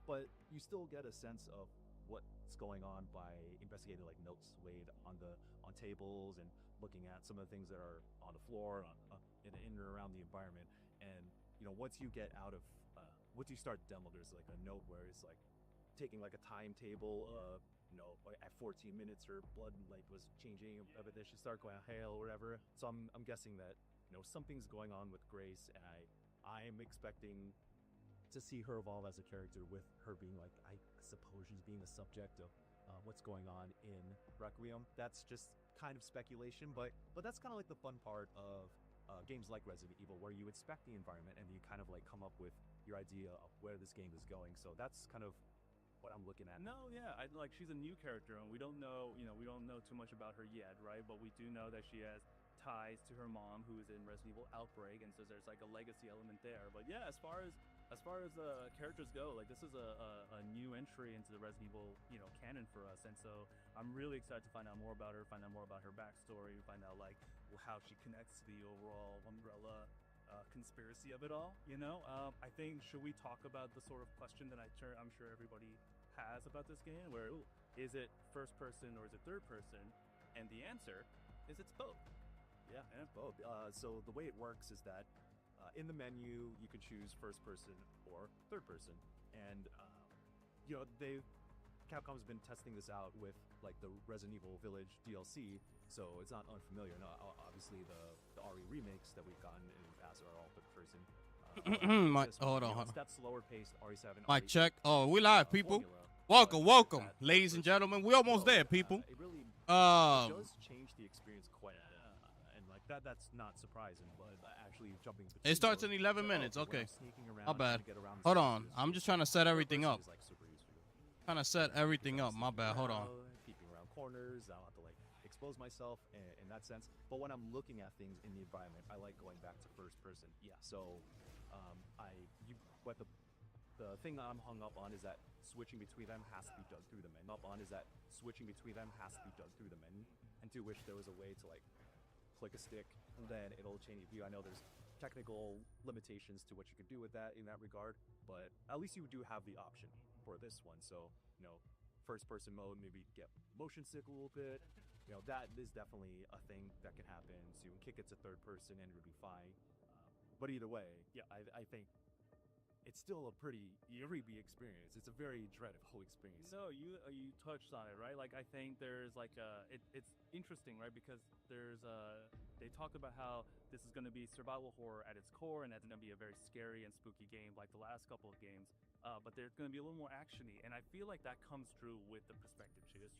but you still get a sense of what's going on by investigating like notes laid on tables and looking at some of the things that are on the floor in and around the environment. And once you get out of once you start demo, there's like a note where it's like taking like a timetable like at 14 minutes her blood like was changing, but then she started going hail or whatever. So I'm guessing that something's going on with Grace, and I'm expecting to see her evolve as a character, with her being like, I suppose she's being the subject of what's going on in Requiem. That's just kind of speculation, but that's kind of like the fun part of games like Resident Evil, where you inspect the environment and you kind of like come up with your idea of where this game is going. So that's kind of what I'm looking at. No, yeah, she's a new character, and we don't know, we don't know too much about her yet, right? But we do know that she has ties to her mom, who is in Resident Evil Outbreak, and so there's like a legacy element there. But yeah, as far as characters go, like this is a new entry into the Resident Evil canon for us, and so I'm really excited to find out more about her, find out more about her backstory, find out like how she connects to the overall umbrella conspiracy of it all. I think, should we talk about the sort of question that I'm sure everybody has about this game, where is it first person or is it third person? And the answer is it's both. Yeah, both. So the way it works is that in the menu you can choose first person or third person, and Capcom's been testing this out with like the Resident Evil Village DLC, so it's not unfamiliar. No, obviously the RE remakes that we've gotten in the past are all third person. Hold on. It's that slower paced RE7. Mic check. Oh, we live, people. Welcome, ladies and gentlemen. We almost there, people. It really does change the experience quite a bit. And like that's not surprising, but actually jumping between It starts in 11 minutes. Okay. My bad. Hold on. I'm just trying to set everything up. Trying to set everything up. My bad. Hold on. Peeping around corners. I don't have to like expose myself in that sense. But when I'm looking at things in the environment, I like going back to first person. Yeah. So, the thing I'm hung up on is that switching between them has to be done through the menu. And to wish there was a way to like click a stick and then it'll change view. I know there's technical limitations to what you can do with that in that regard, but at least you do have the option for this one. So first person mode, maybe get motion sick a little bit. That is definitely a thing that can happen. So you can kick it to third person and it'll be fine. But either way, yeah, I think it's still a pretty eerie experience. It's a very dreadful experience. No, you touched on it, right? Like, I think there's like it's interesting, right? Because there's they talked about how this is going to be survival horror at its core, and that's going to be a very scary and spooky game like the last couple of games. But there's going to be a little more actiony, and I feel like that comes through with the perspective shift.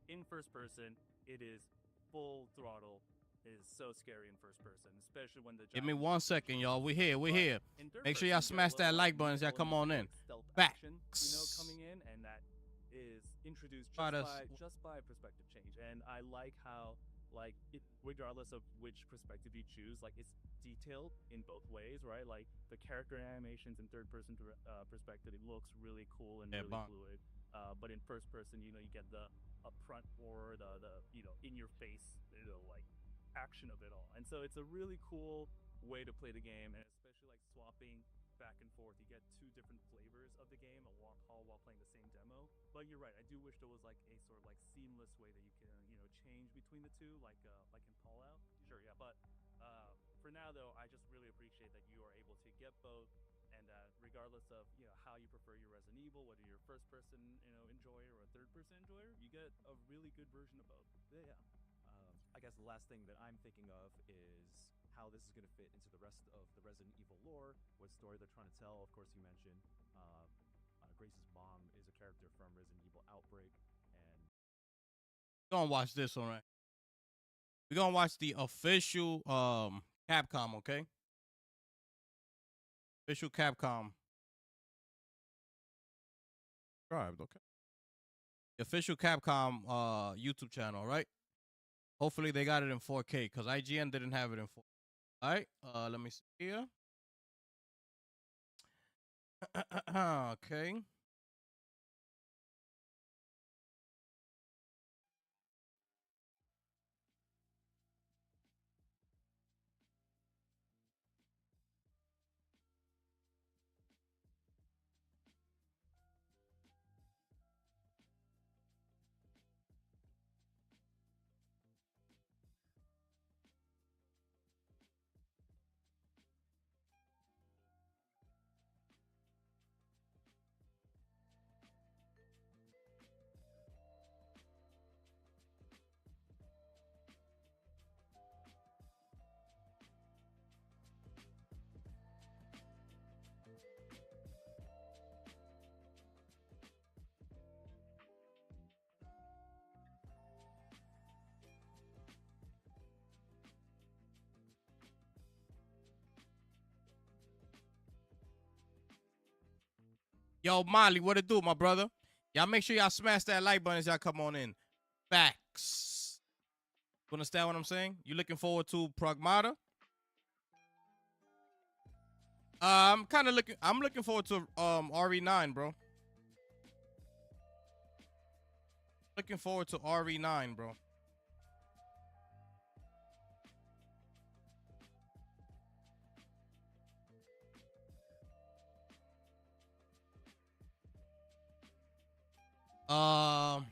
In first person, it is full throttle. Is so scary in first person, especially when the. Give me 1 second, y'all. We're here. Make sure y'all smash that like button as y'all come on in. Back. Coming in, and that is introduced just by perspective change. And I like how, like, regardless of which perspective you choose, like, it's detailed in both ways, right? Like, the character animations in third person perspective, it looks really cool and really fluid. But in first person, you get the upfront or the in your face, like, action of it all. And so it's a really cool way to play the game, and especially like swapping back and forth. You get two different flavors of the game all while playing the same demo. But you're right, I do wish there was like a sort of like seamless way that you can change between the two, like in Fallout. Sure, yeah. But for now though, I just really appreciate that you are able to get both, and regardless of how you prefer your Resident Evil, whether you're a first person enjoyer or a third person enjoyer, you get a really good version of both. Yeah. I guess the last thing that I'm thinking of is how this is going to fit into the rest of the Resident Evil lore, what story they're trying to tell. Of course, you mentioned Grace's mom is a character from Resident Evil Outbreak, and We're gonna watch this one, right? We're gonna watch the official Capcom, okay? Official Capcom. Subscribed, okay. The official Capcom YouTube channel, right? Hopefully they got it in 4K, because IGN didn't have it in 4K. All right, let me see here. Okay. Yo, Molly, what it do, my brother? Y'all make sure y'all smash that like button as y'all come on in. Facts. You understand what I'm saying? You looking forward to Pragmata? I'm looking forward to RE9, bro. Looking forward to RE9, bro. Um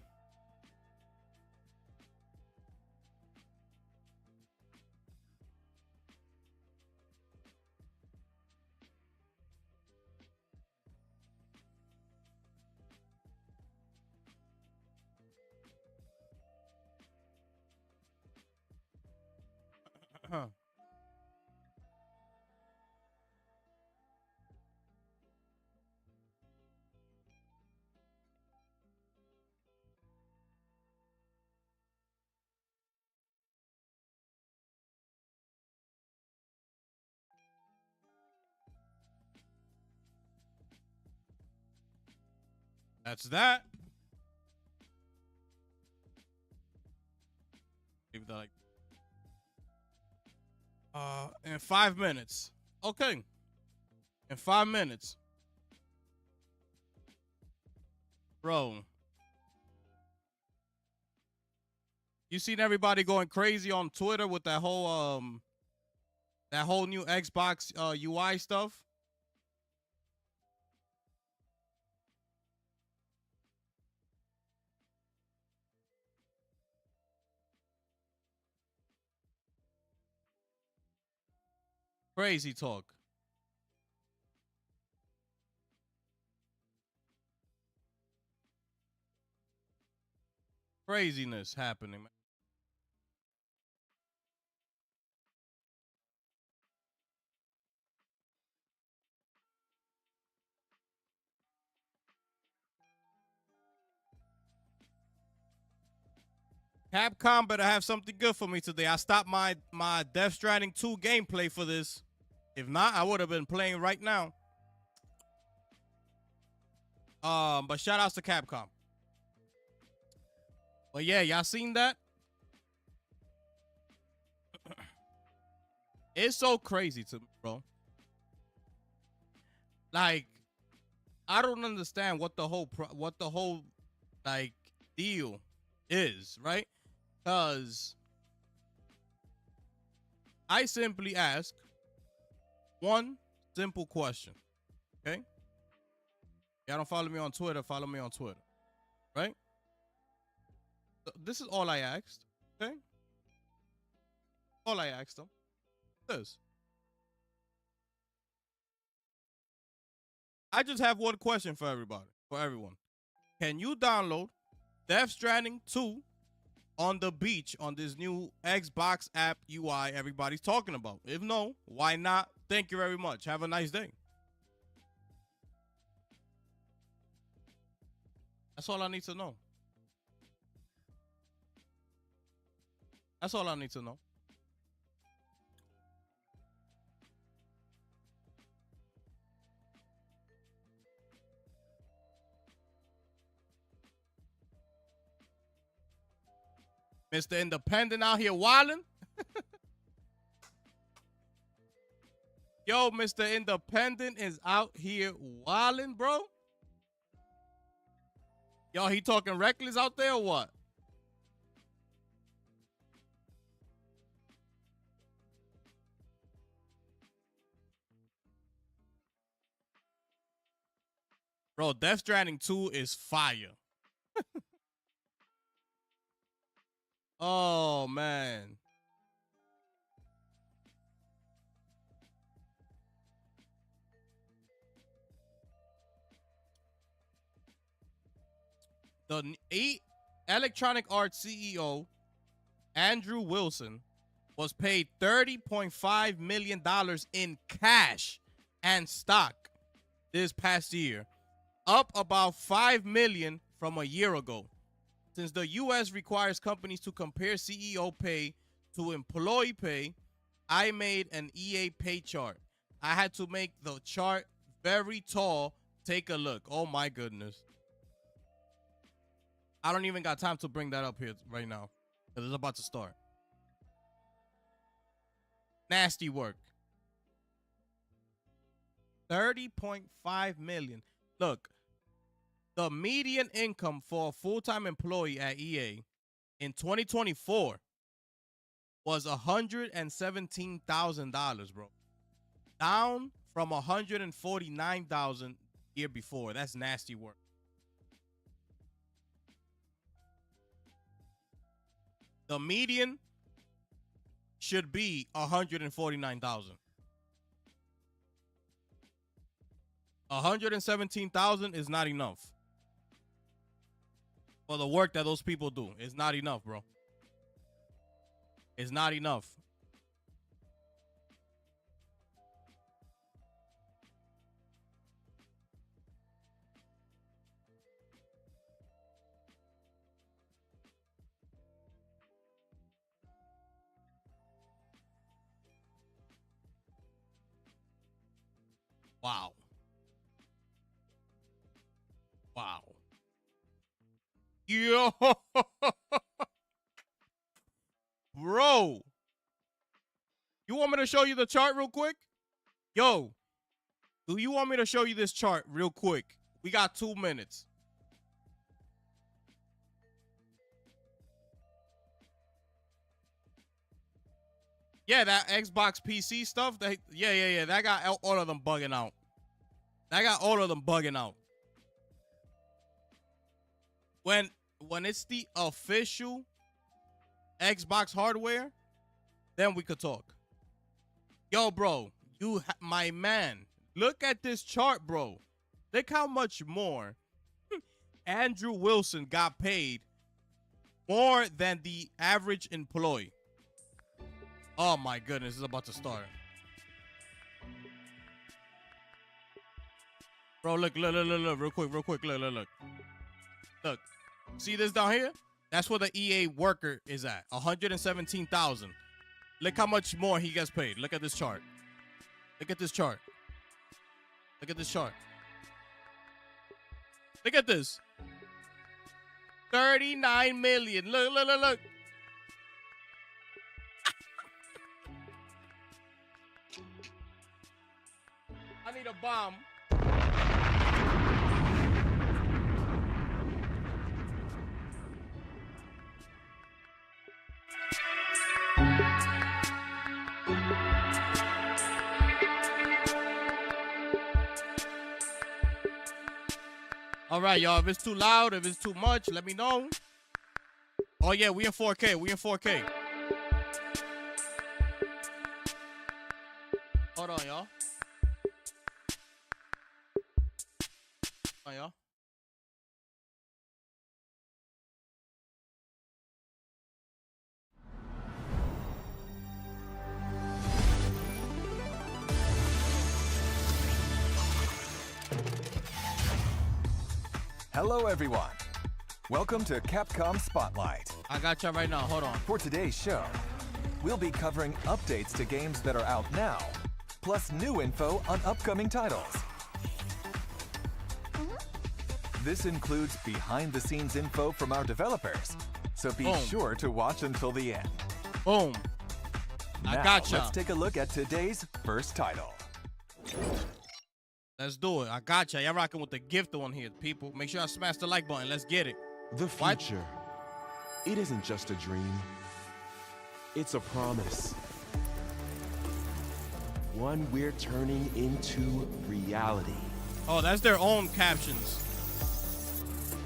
That's that. Leave that like in 5 minutes. Okay. In 5 minutes. Bro. You seen everybody going crazy on Twitter with that whole new Xbox UI stuff? Crazy talk. Craziness happening, man. Capcom better have something good for me today. I stopped my Death Stranding 2 gameplay for this. If not, I would have been playing right now. But shout outs to Capcom. But yeah, y'all seen that? It's so crazy to me, bro. Like, I don't understand what the whole like deal is, right? Because I simply ask one simple question. Okay? Y'all don't follow me on Twitter, follow me on Twitter. Right? This is all I asked. Okay? All I asked them. This. I just have one question for everybody, for everyone. Can you download Death Stranding 2 on the beach on this new Xbox app UI everybody's talking about? If no, why not? Thank you very much. Have a nice day. That's all I need to know. That's all I need to know. Mr. Independent out here wilding. Yo, Mr. Independent is out here wilding, bro. Yo, he talking reckless out there or what? Bro, Death Stranding 2 is fire. Oh, man. The Electronic Arts CEO, Andrew Wilson, was paid $30.5 million in cash and stock this past year, up about $5 million from a year ago. Since the U.S. requires companies to compare CEO pay to employee pay, I made an EA pay chart. I had to make the chart very tall Take a look. Oh my goodness. I don't even got time to bring that up here right now because it's about to start. Nasty work. 30.5 million. Look, the median income for a full-time employee at EA in 2024 was $117,000, bro. Down from $149,000 year before. That's nasty work. The median should be $149,000. $117,000 is not enough for the work that those people do. It's not enough, bro. It's not enough. Wow. Wow. Yo. Bro. You want me to show you the chart real quick? Yo. Do you want me to show you this chart real quick? We got 2 minutes. Yeah, that Xbox PC stuff. Yeah. That got all of them bugging out. When it's the official Xbox hardware, then we could talk. Yo, bro, my man, look at this chart, bro. Look how much more Andrew Wilson got paid more than the average employee. Oh my goodness, it's about to start. Bro, look, real quick, look. Look, see this down here? That's where the EA worker is at, 117,000. Look how much more he gets paid. Look at this chart. Look at this. Look at this. 39 million. Look. I need a bomb. All right, y'all. If it's too loud, if it's too much, let me know. Oh, yeah, we in 4K. Hold on, y'all. Hello, everyone. Welcome to Capcom Spotlight. I got y'all right now. Hold on. For today's show, we'll be covering updates to games that are out now, plus new info on upcoming titles. This includes behind-the-scenes info from our developers, so be sure to watch until the end. Boom. I gotcha. Let's take a look at today's first title. Let's do it. I gotcha. Y'all rocking with the gift on here, people. Make sure I smash the like button. Let's get it. The future. It isn't just a dream. It's a promise. One we're turning into reality. Oh, that's their own captions.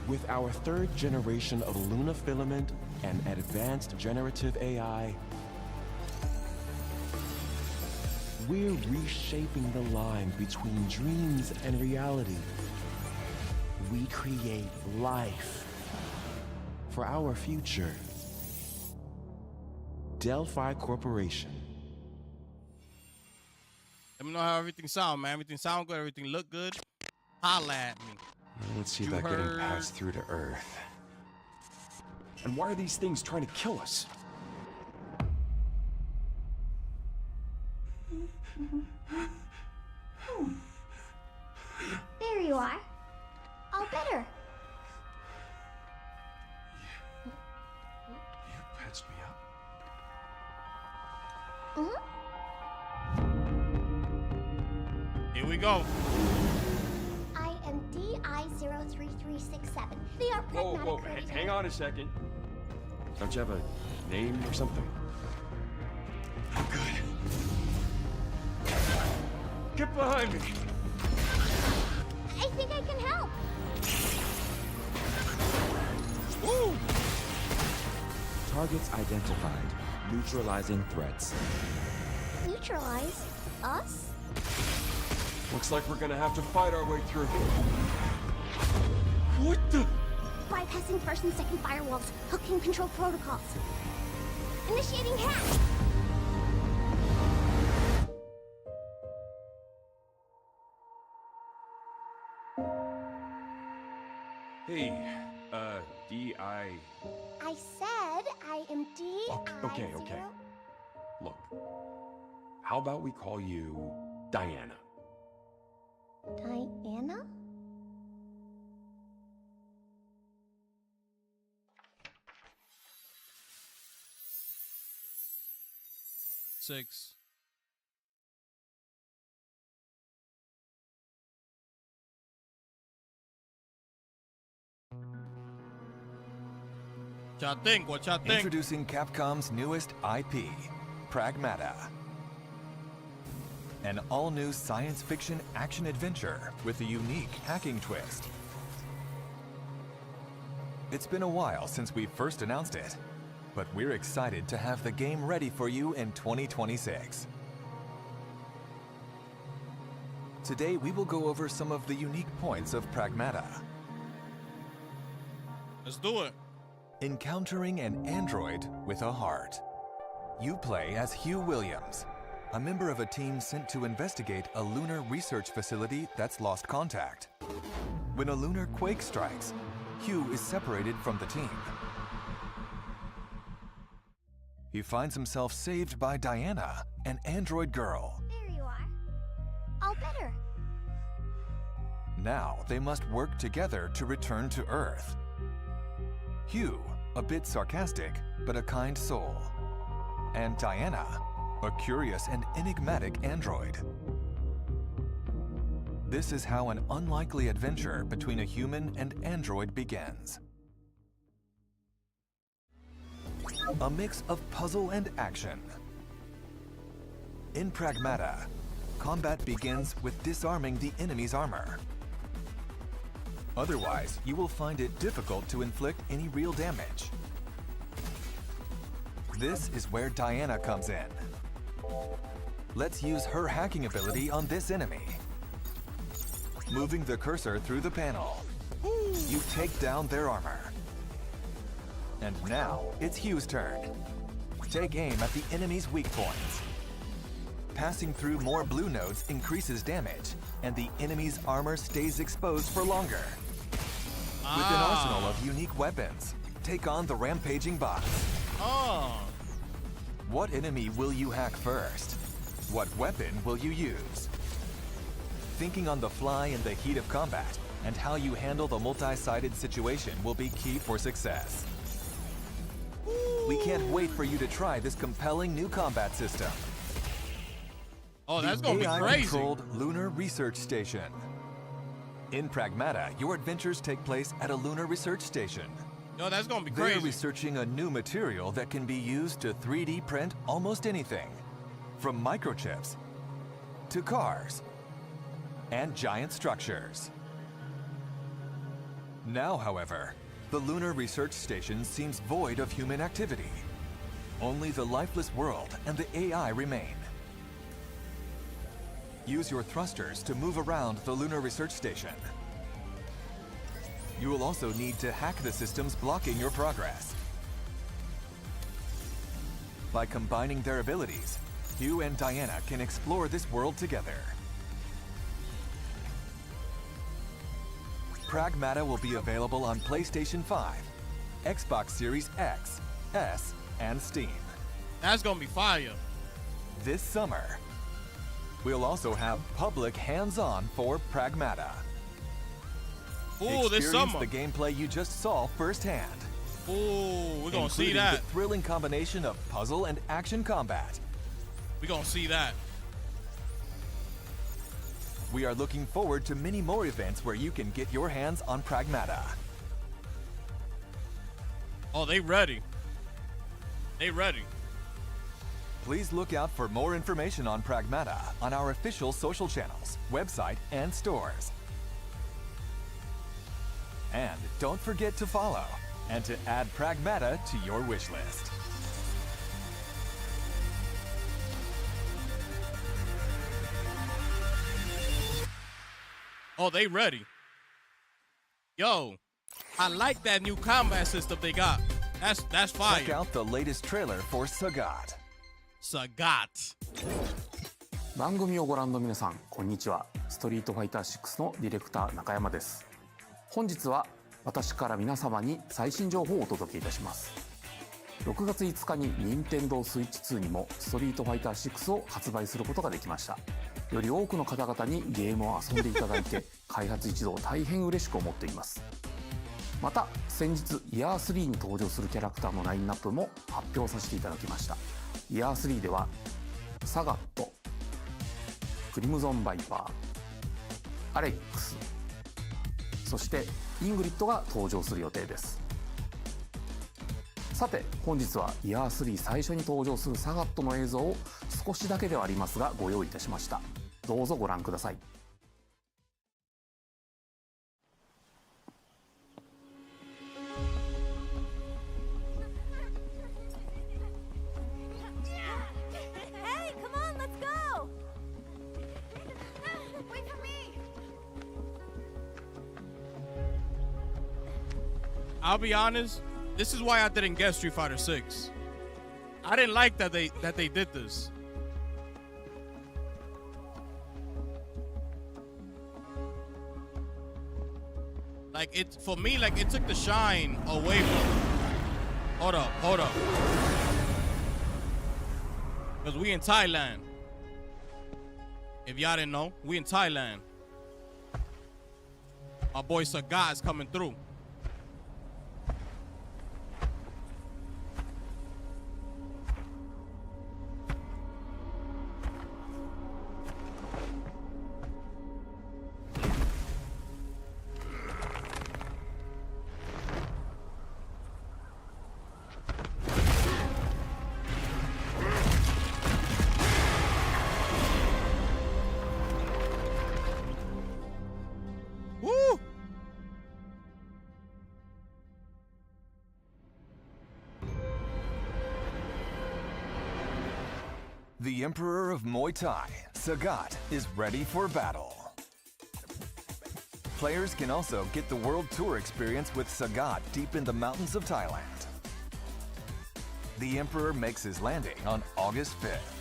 With our third generation of Luna filament and advanced generative AI, we're reshaping the line between dreams and reality. We create life for our future. Delphi Corporation. Let me know how everything sound, man. Everything sound good. Everything look good. Holla at me. Let's see about getting passed through to Earth. And why are these things trying to kill us? There you are. All better. You patched me up? Here we go. I am DI-03367. They are Whoa, pragmatic. hang on a second. Don't you have a name or something? I'm good. Get behind me! I think I can help. Woo! Targets identified. Neutralizing threats. Neutralize us? Looks like we're gonna have to fight our way through. What the? Bypassing first and second firewalls. Hooking control protocols. Initiating hack. Hey, D.I. I said I am DI. Okay. Look, how about we call you Diana? Diana? Six. What y'all think? Introducing Capcom's newest IP, Pragmata. An all-new science fiction action-adventure with a unique hacking twist. It's been a while since we first announced it, but we're excited to have the game ready for you in 2026. Today, we will go over some of the unique points of Pragmata. Let's do it. Encountering an android with a heart. You play as Hugh Williams, a member of a team sent to investigate a lunar research facility that's lost contact. When a lunar quake strikes, Hugh is separated from the team. He finds himself saved by Diana, an android girl. There you are. All better. Now they must work together to return to Earth. Hugh, a bit sarcastic, but a kind soul. And Diana, a curious and enigmatic android. This is how an unlikely adventure between a human and android begins. A mix of puzzle and action. In Pragmata, combat begins with disarming the enemy's armor. Otherwise, you will find it difficult to inflict any real damage. This is where Diana comes in. Let's use her hacking ability on this enemy. Moving the cursor through the panel, you take down their armor. And now, it's Hugh's turn. Take aim at the enemy's weak points. Passing through more blue nodes increases damage, and the enemy's armor stays exposed for longer. With an arsenal of unique weapons, take on the rampaging bots. What enemy will you hack first? What weapon will you use? Thinking on the fly in the heat of combat and how you handle the multi-sided situation will be key for success. We can't wait for you to try this compelling new combat system. Oh, that's gonna be crazy. AI-controlled lunar research station. In Pragmata, your adventures take place at a lunar research station. Yo, that's gonna be They're crazy. researching a new material that can be used to 3D print almost anything, from microchips to cars and giant structures. Now, however, the lunar research station seems void of human activity. Only the lifeless world and the AI remain. Use your thrusters to move around the lunar research station. You will also need to hack the systems blocking your progress. By combining their abilities, Hugh and Diana can explore this world together. Pragmata will be available on PlayStation 5, Xbox Series X, S, and Steam. That's gonna be fire. This summer, we'll also have public hands-on for Pragmata. Ooh, this Experience summer. the gameplay you just saw firsthand. Ooh, we're gonna see including that. the thrilling combination of puzzle and action combat. We're gonna see that. We are looking forward to many more events where you can get your hands on Pragmata. Oh, they ready. They ready. Please look out for more information on Pragmata on our official social channels, website, and stores. And don't forget to follow and to add Pragmata to your wish list. Oh, they ready. Yo, I like that new combat system they got. That's fire. Check out the latest trailer for Sagat. Sagat. 番組をご覧の皆さん、こんにちは。ストリートファイター6のディレクター中山です。本日は私から皆様に最新情報をお届けいたします。6月5日に任天堂スイッチ2にもストリートファイター6を発売することができました。より多くの方々にゲームを遊んでいただいて開発一同大変嬉しく思っています。また先日イヤー3に登場するキャラクターのラインナップも発表させていただきました。イヤー3ではサガット、クリムゾンバイパー、アレックス、そしてイングリッドが登場する予定です。さて本日はイヤー3最初に登場するサガットの映像を少しだけではありますがご用意いたしました。どうぞご覧ください。Hey, come on, let's go! Wait for me! I'll be honest, this is why I didn't get Street Fighter 6. I didn't like that they did this. Like it for me, like it took the shine away from. Hold up. Because we in Thailand. If y'all didn't know, we in Thailand. My boy Sagat is coming through. Woo! The Emperor of Muay Thai, Sagat, is ready for battle. Players can also get the World Tour experience with Sagat deep in the mountains of Thailand. The Emperor makes his landing on August 5th.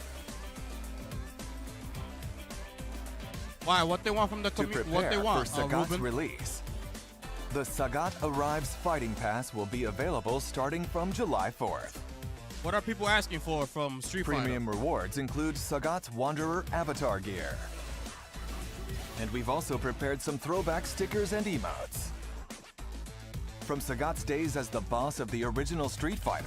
Why? What they want from the To community? What they prepare want? for Sagat's Ruben? release, the Sagat Arrives Fighting Pass will be available starting from July 4th. What are people asking for from Street Fighter? Premium rewards include Sagat's Wanderer avatar gear. And we've also prepared some throwback stickers and emotes. From Sagat's days as the boss of the original Street Fighter,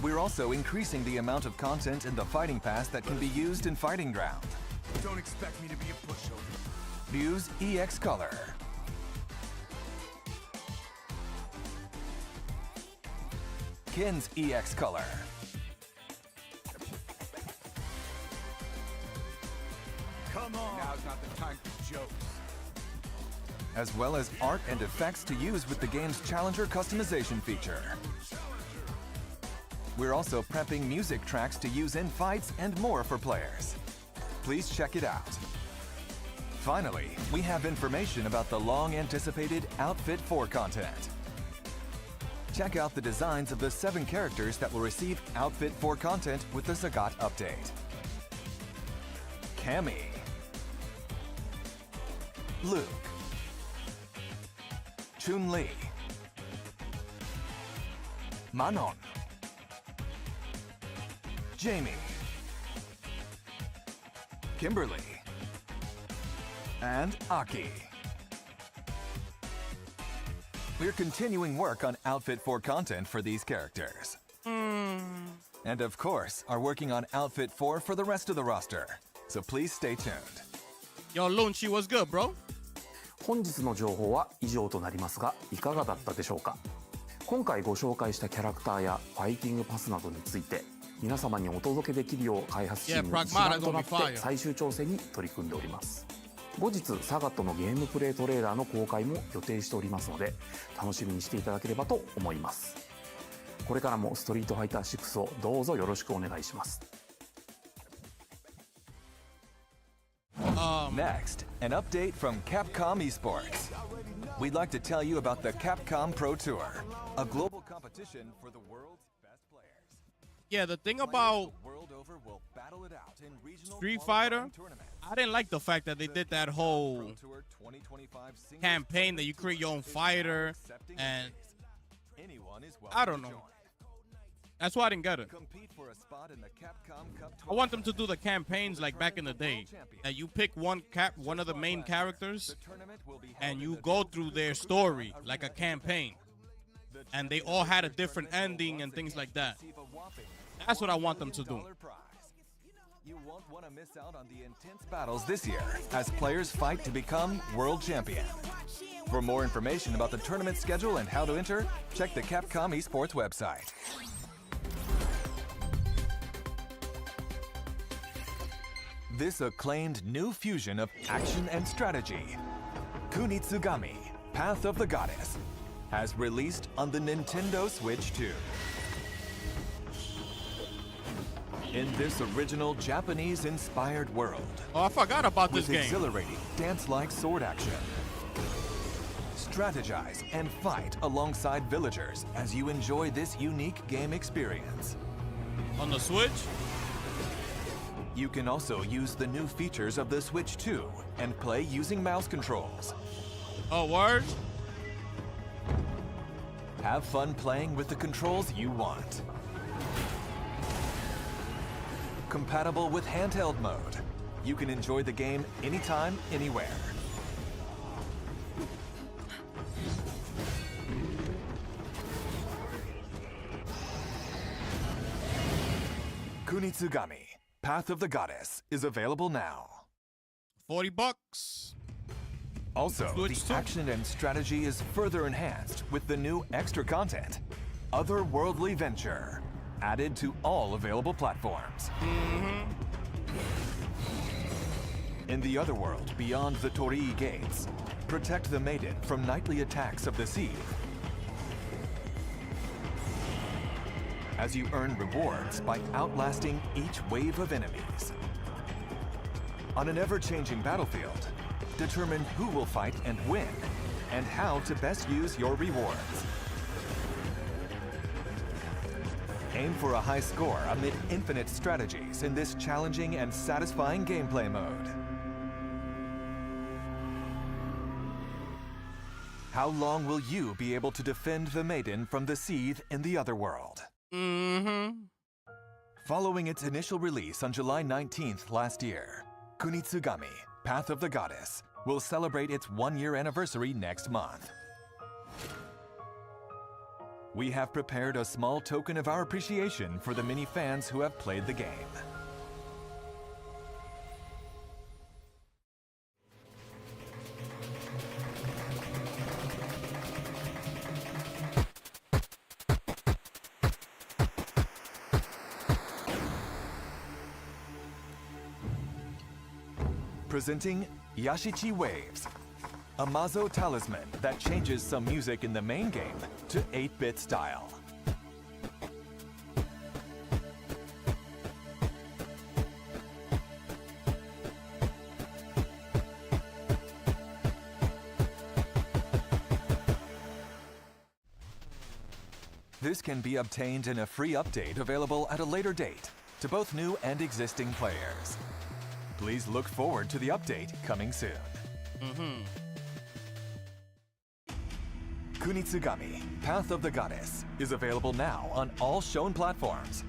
we're also increasing the amount of content in the Fighting Pass that can be used in Fighting Ground. Don't expect me to be a pushover. Fuse EX Color. Kin's EX Color. Come on. Now's not the time for jokes. As well as art and effects to use with the game's Challenger customization feature. We're also prepping music tracks to use in fights and more for players. Please check it out. Finally, we have information about the long-anticipated Outfit 4 content. Check out the designs of the 7 characters that will receive Outfit 4 content with the Sagat update. Cammy, Luke, Chun-Li, Manon, Jamie, Kimberly, and Aki. We're continuing work on Outfit 4 content for these characters. And of course, are working on Outfit 4 for the rest of the roster. So please stay tuned. Yo, Lunchi, what's good, bro? 本日の情報は以上となりますが、いかがだったでしょうか。今回ご紹介したキャラクターやファイティングパスなどについて皆様にお届けできるよう開発チームの一丸となって最終調整に取り組んでおります。後日サガットのゲームプレイトレーラーの公開も予定しておりますので楽しみにしていただければと思います。これからもストリートファイター6をどうぞよろしくお願いします。Next, an update from Capcom Esports. We'd like to tell you about the Capcom Pro Tour, a global competition for the world's best players. Yeah, the thing about Street Fighter, I didn't like the fact that they did that whole campaign that you create your own fighter, and I don't know. That's why I didn't get it. I want them to do the campaigns like back in the day. That you pick one of the main characters, and you go through their story like a campaign. And they all had a different ending and things like that. That's what I want them to do. You won't want to miss out on the intense battles this year as players fight to become world champion. For more information about the tournament schedule and how to enter, check the Capcom Esports website. This acclaimed new fusion of action and strategy, Kunitsugami, Path of the Goddess, has released on the Nintendo Switch 2. In this original Japanese-inspired world, I forgot about this game. With exhilarating dance-like sword action. Strategize and fight alongside villagers as you enjoy this unique game experience. On the Switch? You can also use the new features of the Switch 2 and play using mouse controls. Oh, word? Have fun playing with the controls you want. Compatible with handheld mode. You can enjoy the game anytime, anywhere. Kunitsugami, Path of the Goddess is available now. $40. Also, Switch the action and strategy is further enhanced with the new extra content, Otherworldly Venture, added to all available platforms. In the Otherworld, beyond the Torii gates, protect the maiden from nightly attacks of the sea. As you earn rewards by outlasting each wave of enemies. On an ever-changing battlefield, determine who will fight and win, and how to best use your rewards. Aim for a high score amid infinite strategies in this challenging and satisfying gameplay mode. How long will you be able to defend the maiden from the seethe in the Otherworld? Following its initial release on July 19th last year, Kunitsugami, Path of the Goddess, will celebrate its one-year anniversary next month. We have prepared a small token of our appreciation for the many fans who have played the game. Presenting Yashichi Waves, a Mazo talisman that changes some music in the main game to 8-bit style. This can be obtained in a free update available at a later date to both new and existing players. Please look forward to the update coming soon. Kunitsugami, Path of the Goddess, is available now on all shown platforms.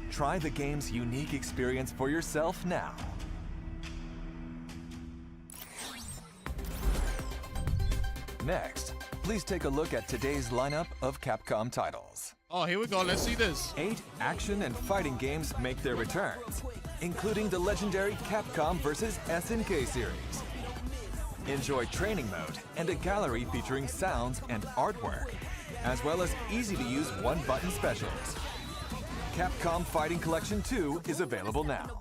Try the game's unique experience for yourself now. Next, please take a look at today's lineup of Capcom titles. Oh, here we go. Let's see this. 8 action and fighting games make their returns, including the legendary Capcom vs. SNK series. Enjoy training mode and a gallery featuring sounds and artwork, as well as easy-to-use one-button specials. Capcom Fighting Collection 2 is available now.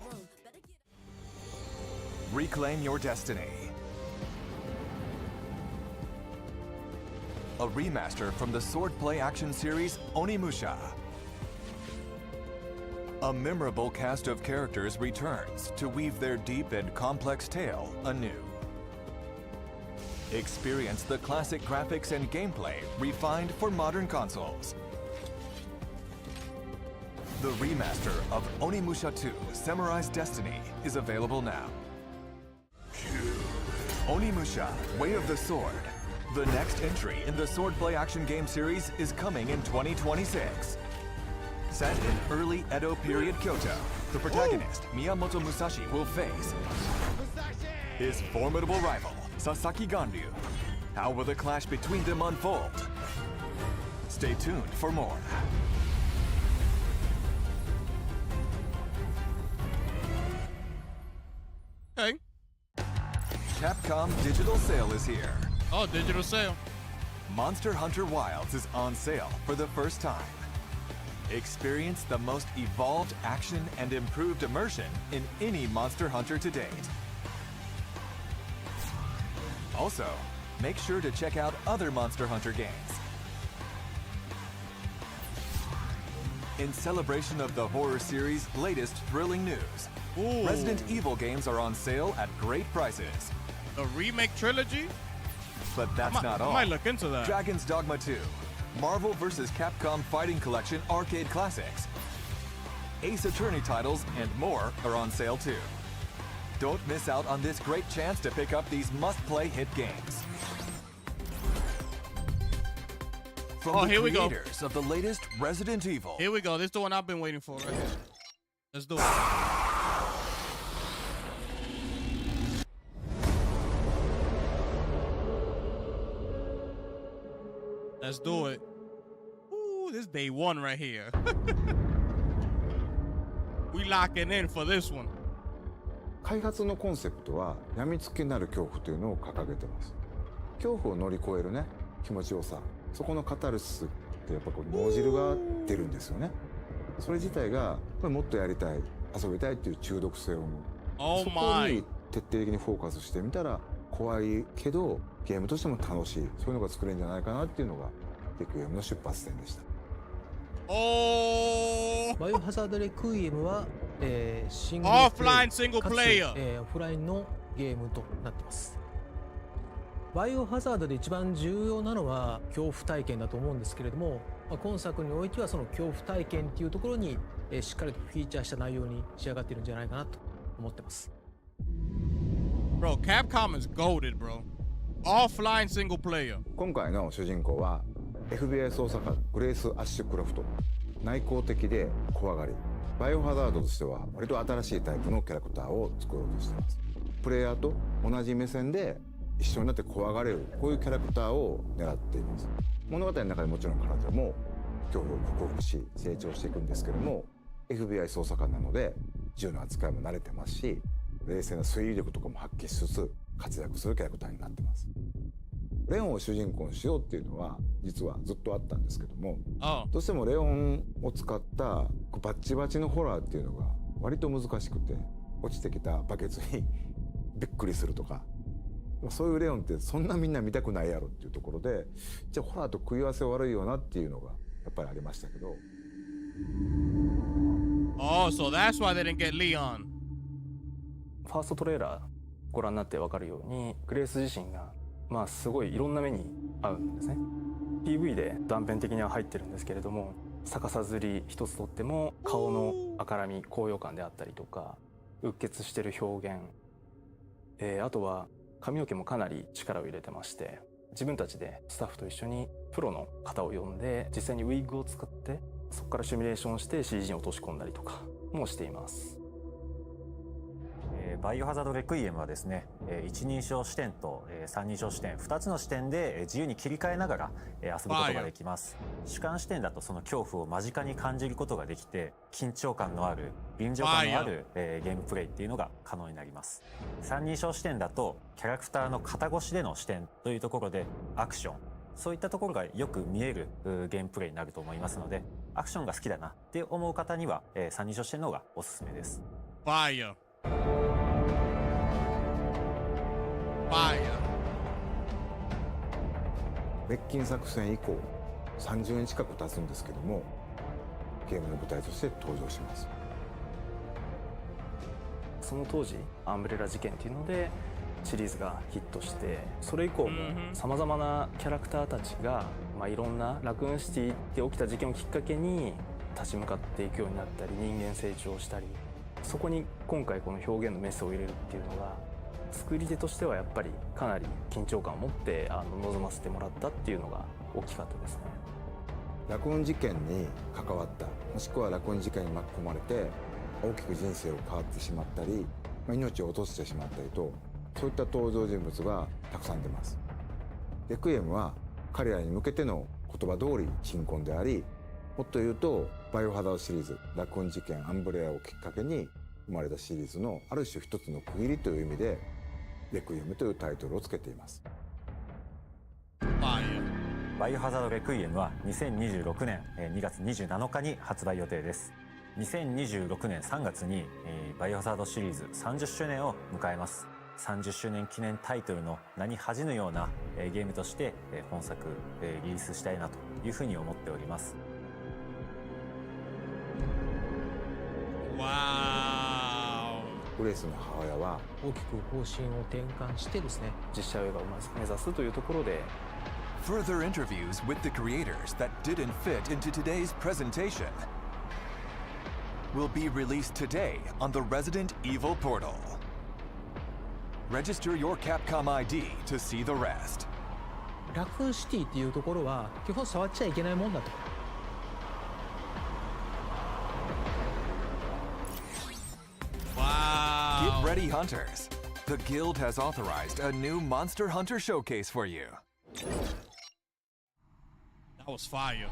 Reclaim your destiny. A remaster from the swordplay action series Onimusha. A memorable cast of characters returns to weave their deep and complex tale anew. Experience the classic graphics and gameplay refined for modern consoles. The remaster of Onimusha 2 Samurai's Destiny is available now. Onimusha Way of the Sword. The next entry in the swordplay action game series is coming in 2026. Set in early Edo period Kyoto, the protagonist Miyamoto Musashi will face his formidable rival Sasaki Ganryu. How will the clash between them unfold? Stay tuned for more. Okay. Capcom Digital Sale is here. Oh, digital sale. Monster Hunter Wilds is on sale for the first time. Experience the most evolved action and improved immersion in any Monster Hunter to date. Also, make sure to check out other Monster Hunter games. In celebration of the horror series' latest thrilling news, Ooh. Resident Evil games are on sale at great prices. The remake trilogy? But that's not all. I might look into that. Dragon's Dogma 2, Marvel vs. Capcom Fighting Collection Arcade Classics, Ace Attorney titles, and more are on sale too. Don't miss out on this great chance to pick up these must-play hit games. From the here we go. creators of the latest Resident Evil. Here we go. This is the one I've been waiting for right here. Let's do it. Let's do it. Ooh, this is day one right here. We locking in for this one. 開発のコンセプトは病みつきになる恐怖というのを掲げてます。恐怖を乗り越えるね、気持ちよさ、そこのカタルシスってやっぱこう脳汁が出るんですよね。それ自体がこれもっとやりたい、遊びたいっていう中毒性を生む。そこに徹底的にフォーカスしてみたら怖いけどゲームとしても楽しい、そういうのが作れるんじゃないかなっていうのがレクイエムの出発点でした。バイオハザードレクイエムは、シングルオフラインシングルプレイヤー、オフラインのゲームとなっています。バイオハザードで一番重要なのは恐怖体験だと思うんですけれども、今作においてはその恐怖体験っていうところに、しっかりとフィーチャーした内容に仕上がっているんじゃないかなと思ってます。Bro, Capcom is goated, bro. Offline single player. 今回の主人公は FBI 捜査官グレース・アッシュクロフト。内向的で怖がり。バイオハザードとしては割と新しいタイプのキャラクターを作ろうとしています。プレイヤーと同じ目線で一緒になって怖がれる、こういうキャラクターを狙っています。物語の中でもちろん彼女も恐怖を克服し成長していくんですけども、 FBI 捜査官なので銃の扱いも慣れてますし、冷静な推理力とかも発揮しつつ活躍するキャラクターになってます。レオンを主人公にしようっていうのは実はずっとあったんですけども、どうしてもレオンを使ったバッチバチのホラーっていうのが割と難しくて、落ちてきたバケツにびっくりするとか、そういうレオンってそんなみんな見たくないやろっていうところで、じゃあホラーと食い合わせ悪いよなっていうのがやっぱりありましたけど。Oh, so that's why they didn't get Leon. ファーストトレーラーご覧になって分かるように、グレース自身がすごいいろんな目に遭うんですね。 PV で断片的には入ってるんですけれども、逆さずり一つとっても顔の赤らみ、高揚感であったりとか、うっ血してる表現、あとは髪の毛もかなり力を入れてまして、自分たちでスタッフと一緒にプロの方を呼んで実際にウィッグを使ってそこからシミュレーションして CG に落とし込んだりとかもしています。バイオハザードレクイエムはですね、一人称視点と三人称視点2つの視点で自由に切り替えながら遊ぶことができます。主観視点だとその恐怖を間近に感じることができて、緊張感のある臨場感のあるゲームプレイっていうのが可能になります。三人称視点だとキャラクターの肩越しでの視点というところでアクション、そういったところがよく見えるゲームプレイになると思いますので、アクションが好きだなって思う方には三人称視点の方がおすすめです。Fire. Fire. 滅菌作戦以降30年近く経つんですけども、ゲームの舞台として登場します。その当時アンブレラ事件っていうのでシリーズがヒットして、それ以降もさまざまなキャラクターたちが、いろんなラクーンシティで起きた事件をきっかけに立ち向かっていくようになったり、人間成長したり、そこに今回この表現のメスを入れるっていうのが作り手としてはやっぱりかなり緊張感を持って臨ませてもらったっていうのが大きかったですね。ラクーン事件に関わった、もしくはラクーン事件に巻き込まれて大きく人生を変わってしまったり、命を落としてしまったりと、そういった登場人物がたくさん出ます。レクイエムは彼らに向けての言葉通り鎮魂であり、もっと言うとバイオハザードシリーズ、ラクーン事件、アンブレラをきっかけに生まれたシリーズのある種一つの区切りという意味でレクイエムというタイトルをつけています。バイオハザードレクイエムは2026年2月27日に発売予定です。2026年3月にバイオハザードシリーズ30周年を迎えます。30周年記念タイトルの名に恥じぬようなゲームとして本作リリースしたいなというふうに思っております。グレイスの母親は大きく方針を転換してですね、実写映画を目指すというところで。 Further interviews with the creators that didn't fit into today's presentation will be released today on the Resident Evil portal. Register your Capcom ID to see the rest. ラクーンシティっていうところは基本触っちゃいけないもんだと。Get ready, hunters. The guild has authorized a new Monster Hunter showcase for you. That was fire.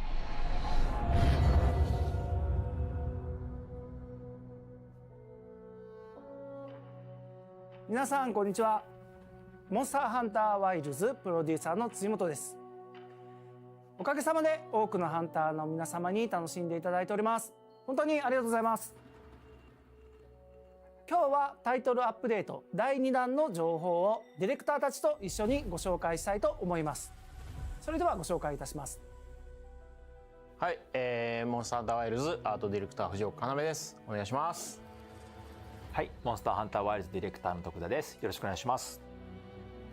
皆さんこんにちは。モンスターハンターワイルズプロデューサーの辻本です。おかげさまで多くのハンターの皆様に楽しんでいただいております。本当にありがとうございます。今日はタイトルアップデート第2弾の情報をディレクターたちと一緒にご紹介したいと思います。それではご紹介いたします。はい、モンスターハンターワイルズアートディレクター藤岡要です。お願いします。はい、モンスターハンターワイルズディレクターの徳田です。よろしくお願いします。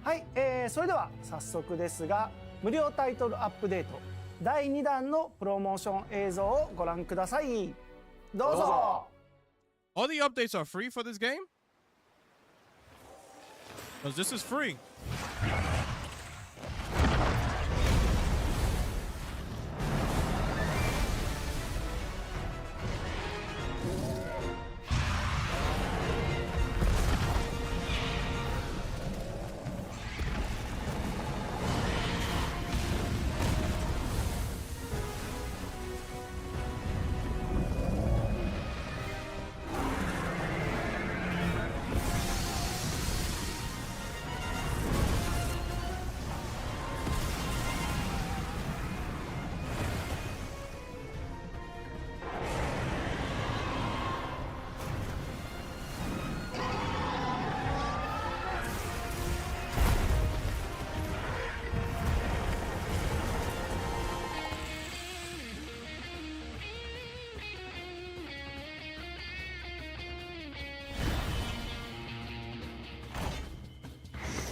はい、それでは早速ですが、無料タイトルアップデート第2弾のプロモーション映像をご覧ください。どうぞ。All the updates are free for this game? Because this is free.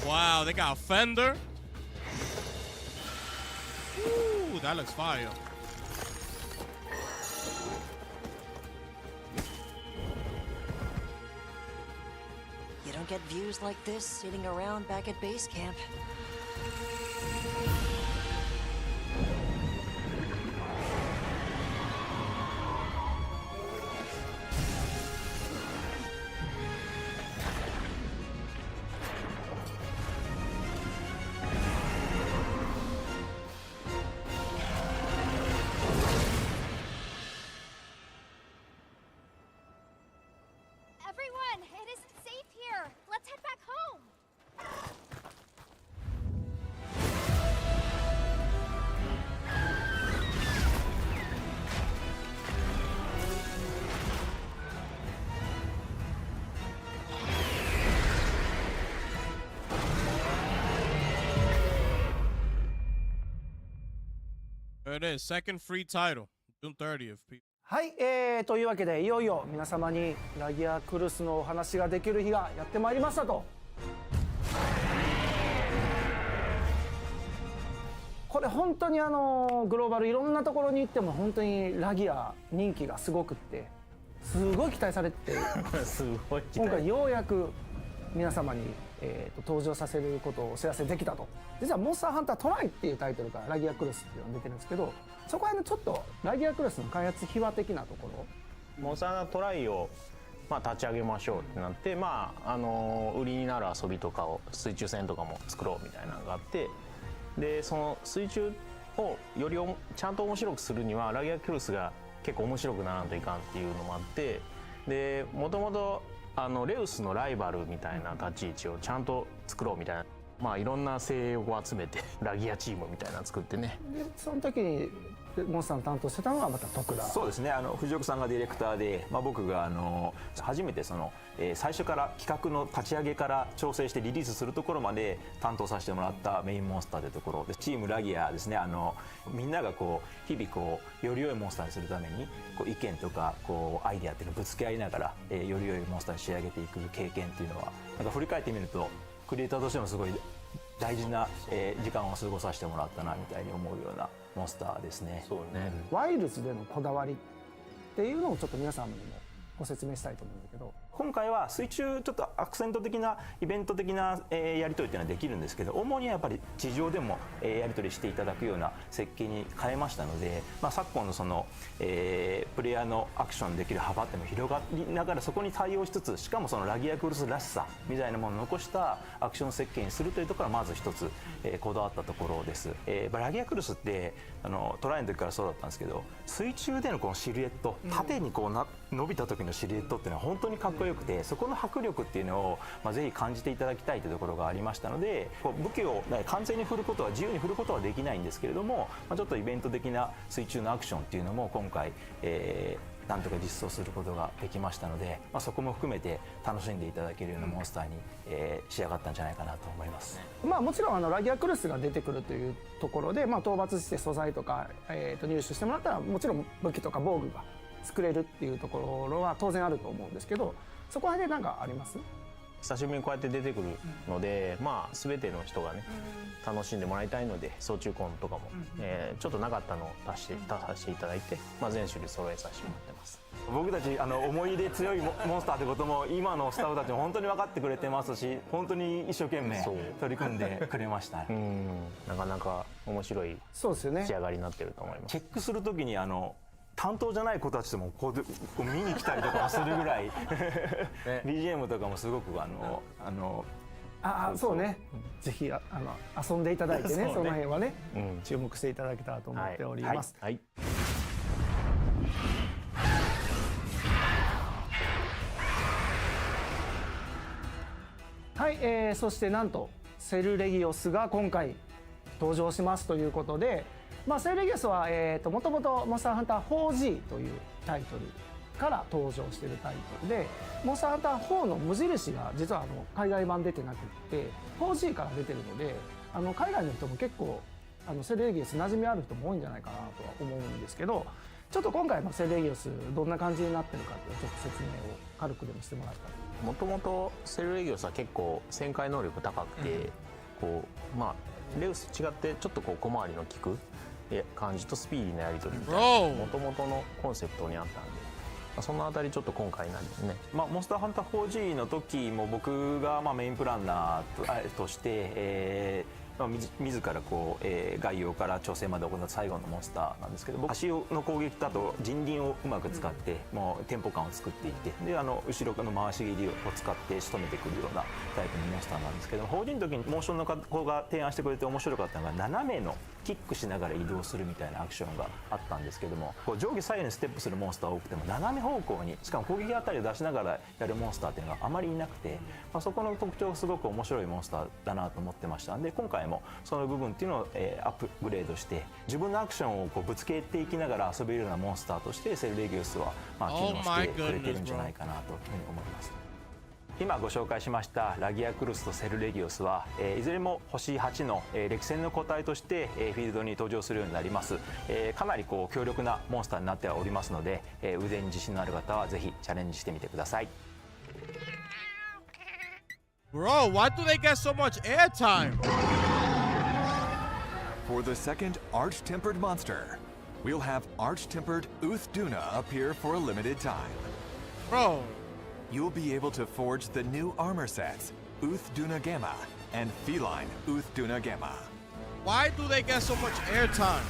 Wow, they got a fender. Ooh, that looks fire. You don't get views like this sitting around back at base camp. it is. Second free title, June 30th. はい、というわけでいよいよ皆様にラギアクルスのお話ができる日がやってまいりましたと。これ本当にグローバルいろんなところに行っても本当にラギア人気がすごくってすごい期待されてすごい今回ようやく皆様に、登場させることをお知らせできたと。実は「モンスターハンタートライ」っていうタイトルからラギアクルスっていうのが出てるんですけど、そこはちょっとラギアクルスの開発秘話的なところ、モンスターハンタートライを立ち上げましょうってなって、売りになる遊びとかを水中戦とかも作ろうみたいなのがあって、でその水中をよりちゃんと面白くするにはラギアクルスが結構面白くならんといかんっていうのもあって、でもともとレウスのライバルみたいな立ち位置をちゃんと作ろうみたいな、いろんな精鋭を集めてラギアチームみたいなの作ってね。でその時にモンスターの担当してたのがまた徳田。そうですね、藤岡さんがディレクターで、僕が初めて最初から企画の立ち上げから調整してリリースするところまで担当させてもらったメインモンスターというところで、チームラギアですね、みんなが日々より良いモンスターにするために意見とかアイデアっていうのをぶつけ合いながら、より良いモンスターに仕上げていく経験っていうのは振り返ってみるとクリエイターとしてもすごい大事な時間を過ごさせてもらったなみたいに思うようなモンスターですね。そうね。ワイルズでのこだわりっていうのをちょっと皆さんにもご説明したいと思うんだけど、今回は水中ちょっとアクセント的なイベント的なやり取りっていうのはできるんですけど、主にはやっぱり地上でもやり取りしていただくような設計に変えましたので、昨今のプレイヤーのアクションできる幅っていうのも広がりながら、そこに対応しつつ、しかもラギアクルスらしさみたいなものを残したアクション設計にするというところがまず一つこだわったところです。ラギアクルスってトライの時からそうだったんですけど、水中でのこのシルエット、縦に伸びた時のシルエットっていうのは本当にかっこよくて、そこの迫力っていうのをぜひ感じていただきたいというところがありましたので、武器を完全に振ることは自由に振ることはできないんですけれども、ちょっとイベント的な水中のアクションっていうのも今回、なんとか実装することができましたので、そこも含めて楽しんでいただけるようなモンスターに、仕上がったんじゃないかなと思います。もちろんラギアクルスが出てくるというところで、討伐して素材とか、入手してもらったらもちろん武器とか防具が作れるっていうところは当然あると思うんですけど、そこら辺で何かあります？久しぶりにこうやって出てくるので、全ての人がね楽しんでもらいたいので、操中コンとかも、ちょっとなかったのを出させていただいて、全種類揃えさせてもらってます。僕たち思い入れ強いモンスターってことも今のスタッフたちも本当に分かってくれてますし、本当に一生懸命取り組んでくれました。なかなか面白い仕上がりになってると思います。チェックするときに担当じゃない子たちとも見に来たりとかもするぐらいBGM とかもすごくそうね、ぜひ遊んでいただいてね、その辺はね、注目していただけたらと思っております。はい、そしてなんとセルレギオスが今回登場しますということで、セルレギオスはもともとモンスターハンター 4G というタイトルから登場しているタイトルで、モンスターハンター4の無印が実は海外版出てなくって 4G から出てるので、海外の人も結構セルレギオス馴染みある人も多いんじゃないかなとは思うんですけど、ちょっと今回のセルレギオスどんな感じになってるかっていうちょっと説明を軽くでもしてもらったら。もともとセルレギオスは結構旋回能力高くて、レウスと違ってちょっと小回りの利く感じとスピーディーなやり取りみたいなもともとのコンセプトにあったんで、そのあたりちょっと今回なんですね。モンスターハンター 4G の時も僕がメインプランナーとして、自ら概要から調整まで行った最後のモンスターなんですけど、足の攻撃だと人輪をうまく使ってもうテンポ感を作っていって、で後ろの回し切りを使って仕留めてくるようなタイプのモンスターなんですけど、4G の時にモーションの子が提案してくれて面白かったのが、斜めのキックしながら移動するみたいなアクションがあったんですけども、上下左右にステップするモンスター多くても斜め方向にしかも攻撃あたりを出しながらやるモンスターっていうのがあまりいなくて、そこの特徴がすごく面白いモンスターだなと思ってましたんで、今回もその部分っていうのをアップグレードして自分のアクションをぶつけていきながら遊べるようなモンスターとしてセルレギオスは機能してくれてるんじゃないかなというふうに思います。今ご紹介しましたラギアクルスとセルレギオスは、いずれも星8の、歴戦の個体として、フィールドに登場するようになります。かなりこう強力なモンスターになっておりますので、腕に自信のある方はぜひチャレンジしてみてください。Bro, why do they get so much airtime? For the second Arch-Tempered monster, we'll have Arch-Tempered Uthduna appear for a limited time. Bro. You'll be able to forge the new armor sets, Uthduna Gamma and Feline Uthduna Gamma. Why do they get so much airtime?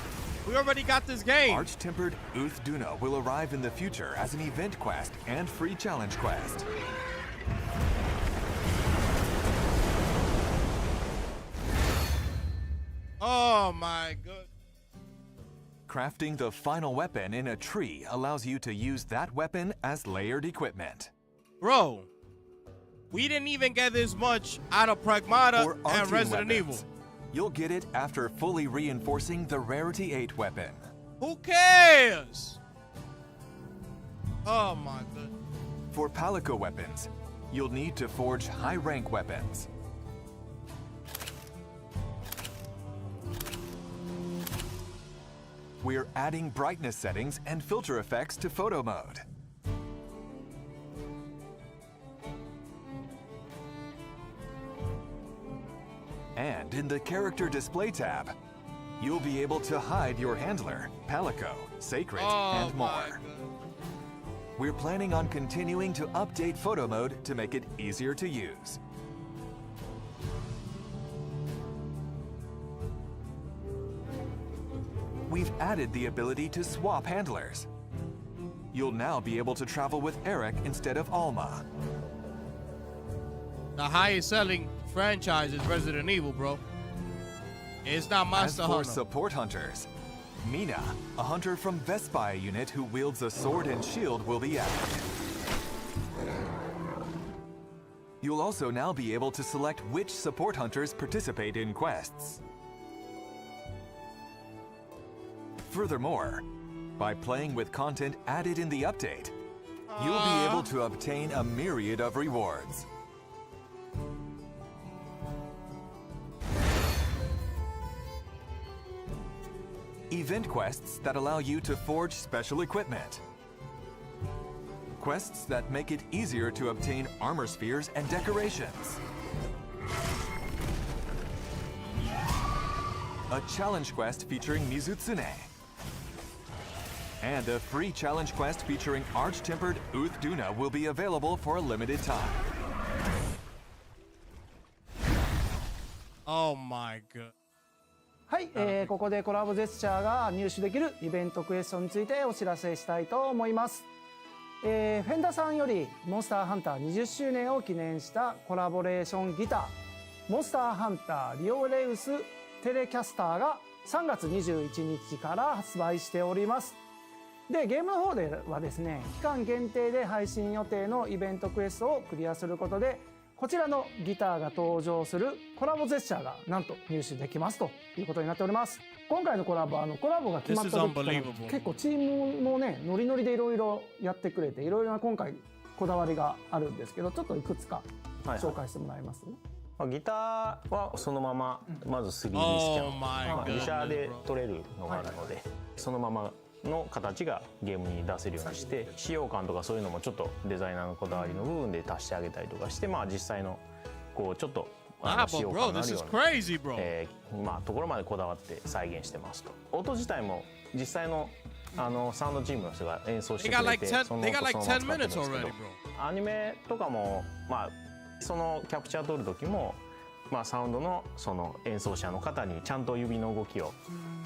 We already got this game. Arch-Tempered Uthduna will arrive in the future as an event quest and free challenge quest. Oh my god. Crafting the final weapon in a tree allows you to use that weapon as layered equipment. Bro, we didn't even get this much out of Pragmata and Resident Evil. You'll get it after fully reinforcing the Rarity 8 weapon. Who cares? Oh my god. For Palico weapons, you'll need to forge high-rank weapons. We're adding brightness settings and filter effects to photo mode. And in the Character Display tab, you'll be able to hide your handler, Palico, Sacred, and more. We're planning on continuing to update photo mode to make it easier to use. We've added the ability to swap handlers. You'll now be able to travel with Eric instead of Alma. The highest selling franchise is Resident Evil, bro. It's not Monster Hunter. Hunter. As for support hunters, Mina, a hunter from Vespai unit who wields a sword and shield, will be added. You'll also now be able to select which support hunters participate in quests. Furthermore, by playing with content added in the update, you'll be able to obtain a myriad of rewards. Event quests that allow you to forge special equipment. Quests that make it easier to obtain armor spheres and decorations. A challenge quest featuring Mizutsune. And a free challenge quest featuring Arch-Tempered Uthduna will be available for a limited time. Oh my god. はい、ここでコラボジェスチャーが入手できるイベントクエストについてお知らせしたいと思います。フェンダさんよりモンスターハンター20周年を記念したコラボレーションギターモンスターハンターリオレウステレキャスターが3月21日から発売しております。でゲームの方ではですね期間限定で配信予定のイベントクエストをクリアすることでこちらのギターが登場するコラボジェスチャーがなんと入手できますということになっております。今回のコラボコラボが決まった時から結構チームもねノリノリでいろいろやってくれていろいろな今回こだわりがあるんですけどちょっといくつか紹介してもらえます？ギターはそのまままず 3D スキャン、自社で取れるのがあるのでそのままの形がゲームに出せるようにして使用感とかそういうのもちょっとデザイナーのこだわりの部分で足してあげたりとかして実際のこうちょっと使用感のあるようなところまでこだわって再現してますと。音自体も実際のサウンドチームの人が演奏してくれてその音そのまま使ってるんですけどアニメとかもそのキャプチャー撮る時もサウンドのその演奏者の方にちゃんと指の動きを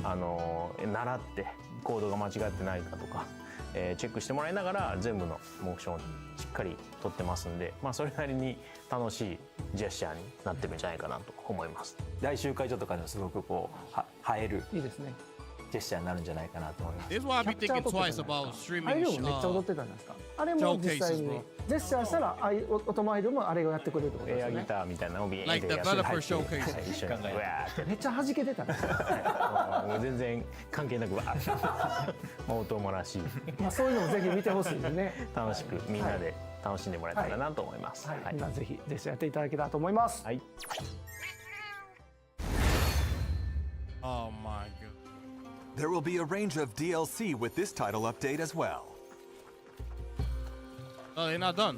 習ってコードが間違ってないかとか、チェックしてもらいながら全部のモーションしっかり撮ってますんで、それなりに楽しいジェスチャーになってるんじゃないかなと思います。大集会所とかでもすごくこう映えるいいですねジェスチャーになるんじゃないかなと思います。This is why I be thinking twice about streaming. あれもめっちゃ踊ってたじゃないですか。あれも実際にジェスチャーしたら音マイルもあれをやってくれるってことですね。エアギターみたいなのをビーンでやって一緒にめっちゃ弾けてたね。もう全然関係なく音もらしい。そういうのもぜひ見てほしいですね。楽しくみんなで楽しんでもらえたらなと思います。はい、皆ぜひやっていただけたらと思います。はい。Oh my god. There will be a range of DLC with this title update as well. Oh, they're not done.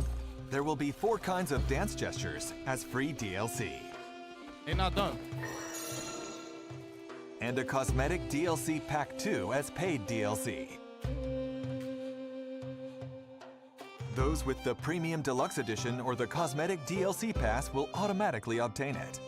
There will be 4 kinds of dance gestures as free DLC. They're not done. And a cosmetic DLC Pack 2 as paid DLC. Those with the Premium Deluxe Edition or the Cosmetic DLC Pass will automatically obtain it.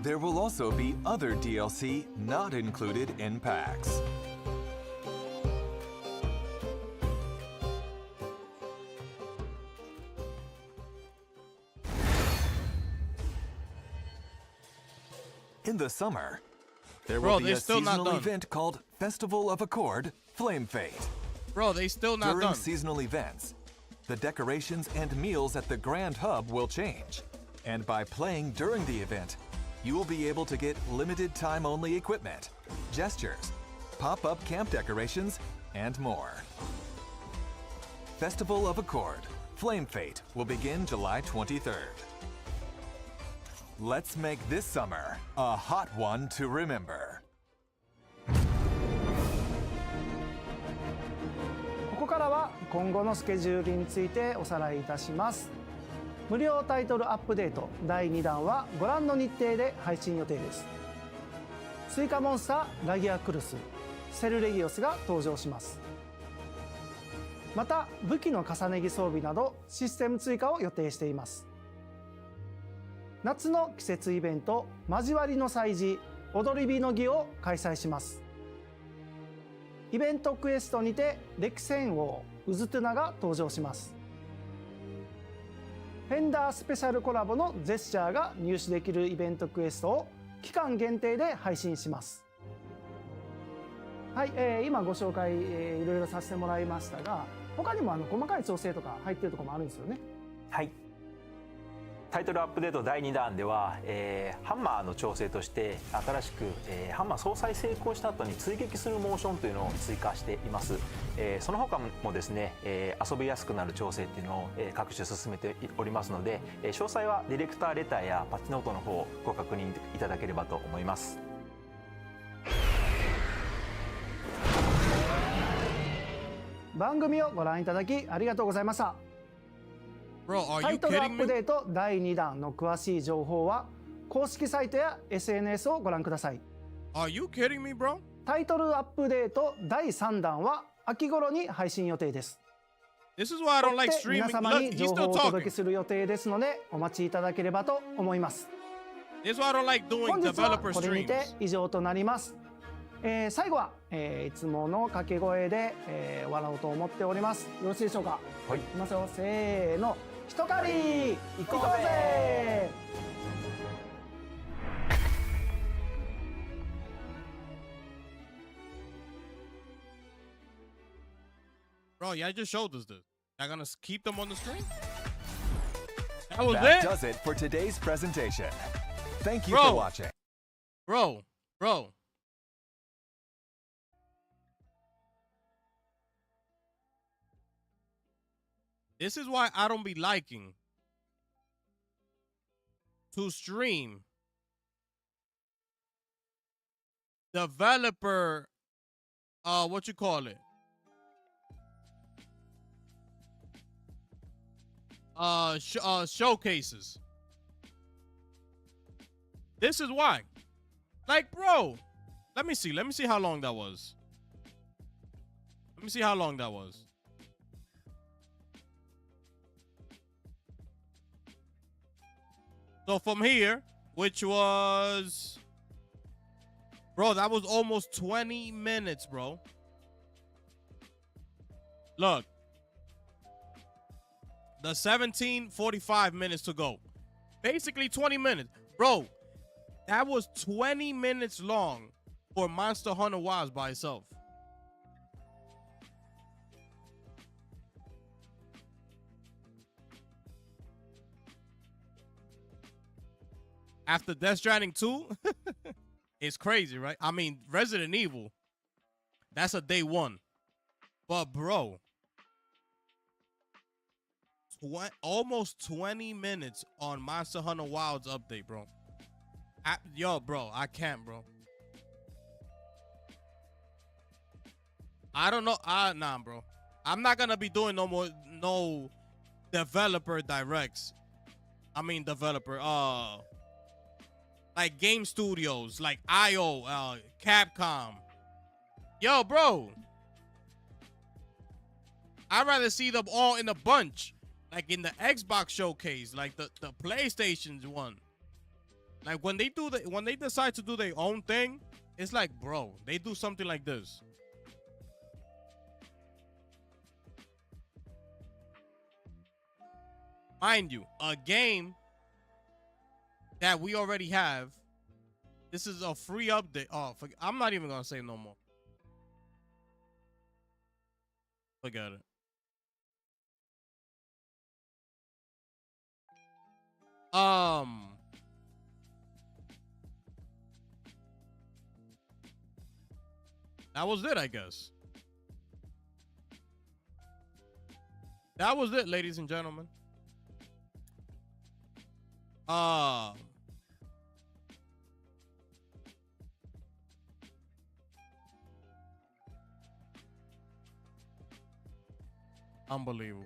There will also be other DLC not included in packs. In the summer, there will be a seasonal event called Festival of Accord Flame Fate. Bro, they still not During done. seasonal events, the decorations and meals at the Grand Hub will change. And by playing during the event, you will be able to get limited time only equipment, gestures, pop-up camp decorations, and more. Festival of Accord Flame Fate will begin July 23rd. Let's make this summer a hot one to remember. ここからは今後のスケジュールについておさらいいたします。無料タイトルアップデート第2弾はご覧の日程で配信予定です。追加モンスターラギアクルス、セルレギオスが登場します。また武器の重ね着装備などシステム追加を予定しています。夏の季節イベント交わりの祭事踊り火の儀を開催します。イベントクエストにて歴戦王ウズトゥナが登場します。フェンダースペシャルコラボのジェスチャーが入手できるイベントクエストを期間限定で配信します。はい、今ご紹介、いろいろさせてもらいましたが、他にも細かい調整とか入ってるところもあるんですよね。はい。タイトルアップデート第2弾では、ハンマーの調整として新しく、ハンマー総裁成功した後に追撃するモーションというのを追加しています。その他もですね、遊びやすくなる調整っていうのを、各種進めておりますので、詳細はディレクターレターやパッチノートの方をご確認いただければと思います。番組をご覧いただきありがとうございました。タイトルアップデート第2弾の詳しい情報は公式サイトや SNS をご覧ください。Are you kidding me, bro? タイトルアップデート第3弾は秋頃に配信予定です。This is why I don't like streaming. 皆様に情報をお届けする予定ですのでお待ちいただければと思います。This is why I don't like doing 本日は developer これにて streams. 以上となります。最後は、いつもの掛け声で、笑おうと思っております。よろしいでしょうか。はい。いきますよ。せーの。一狩り行こうぜ。Bro, yeah, I just showed us this. Not gonna keep them on the screen? That was That it? does it for today's presentation. Thank you Bro. for watching. Bro. This is why I don't be liking to stream developer, what you call it? Showcases. This is why. Like, bro, let me see how long that was. So from here, which was, bro, that was almost 20 minutes, bro. Look. the 17:45 minutes to go. Basically 20 minutes. Bro, that was 20 minutes long for Monster Hunter Wilds by itself. After Death Stranding 2, it's crazy, right? I mean, Resident Evil, that's a day one. But, bro, almost 20 minutes on Monster Hunter Wilds update, bro. Yo, bro, I can't, bro. I don't know. Nah, bro. I'm not gonna be doing no developer directs. I mean, like game studios, like IO, Capcom. Yo, bro. I'd rather see them all in a bunch. Like in the Xbox showcase, like the PlayStation's one. Like when they decide to do their own thing, it's like, bro, they do something like this. Mind you, a game that we already have. This is a free update. Oh, I'm not even gonna say no more. Forget it. That was it, I guess. That was it, ladies and gentlemen. Unbelievable.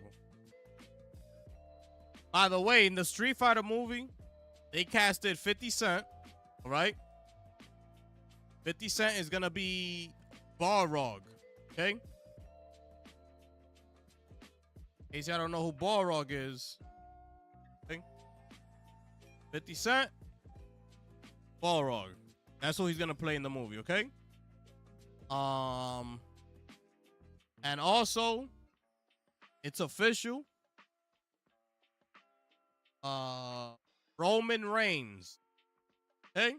By the way, in the Street Fighter movie, they casted 50 Cent, all right? 50 Cent is gonna be Balrog, okay? In case y'all don't know who Balrog is, okay? 50 Cent, Balrog. That's who he's gonna play in the movie, okay? And also, it's official. Roman Reigns, okay,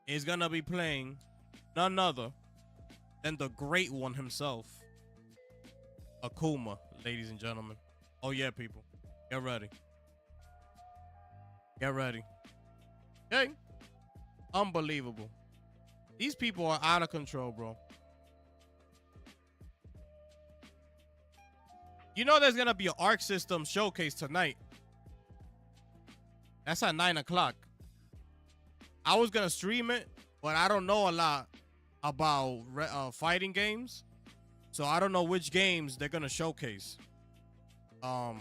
is gonna be playing none other than the great one himself, Akuma, ladies and gentlemen. Oh yeah, people, get ready. Get ready. Okay, unbelievable. These people are out of control, bro. You know there's gonna be an Arc System showcase tonight. That's at 9 o'clock. I was gonna stream it, but I don't know a lot about fighting games, so I don't know which games they're gonna showcase. Because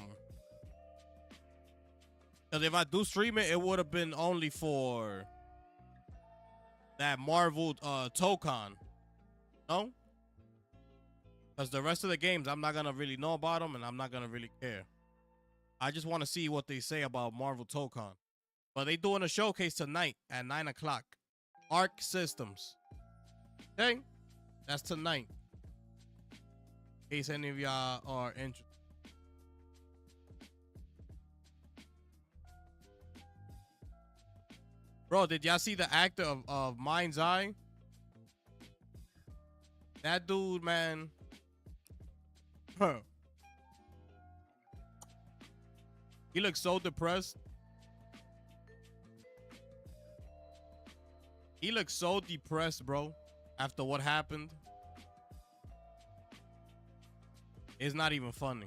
if I do stream it, it would have been only for that Marvel Tokon. No? Because the rest of the games, I'm not going to really know about them, and I'm not going to really care. I just want to see what they say about Marvel Tokon. But they doing a showcase tonight at 9 o'clock. Arc Systems. Okay? That's tonight. In case any of y'all are interested. Bro, did y'all see the actor of Mind's Eye? That dude, man. Huh. He looks so depressed. He looks so depressed, bro, after what happened. It's not even funny.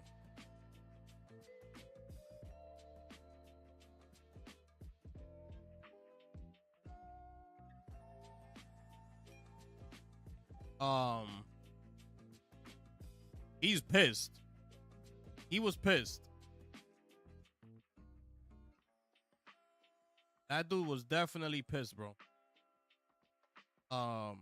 He's pissed. He was pissed. That dude was definitely pissed, bro. But